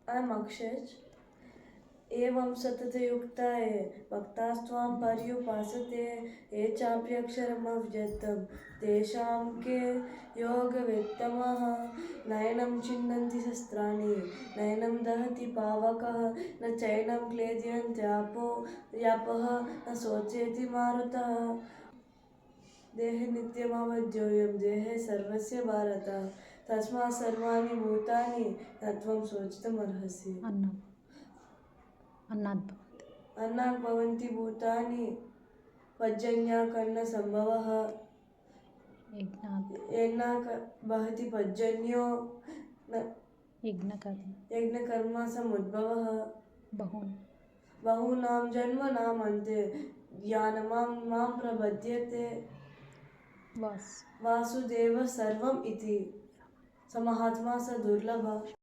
I'm Akshay. एवं सततयुक्ता ये भक्तास्त्वां पर्युपासते ये चाप्यक्षरमव्यक्तं तेषां के योगवित्तमः नयनं छिन्दन्ति शस्त्राणि नयनं दहति पावकः न चैनं क्लेदयन्त्यापो यापः न शोचयति मारुतः देहे नित्यमवद्योऽयं देहे सर्वस्य भारत तस्मात् सर्वाणि भूतानि न त्वं शोचितुमर्हसि अन्नात् भवन्ति भूतानि पर्जन्यकर्णसम्भवः यज्ञात् वहति पर्जन्यो यज्ञकर्मसमुद्भवः बहूनां जन्मनाम् अन्ते ज्ञानमां प्रपद्यते वासुदेवः सर्वम् इति स महात्मा स दुर्लभः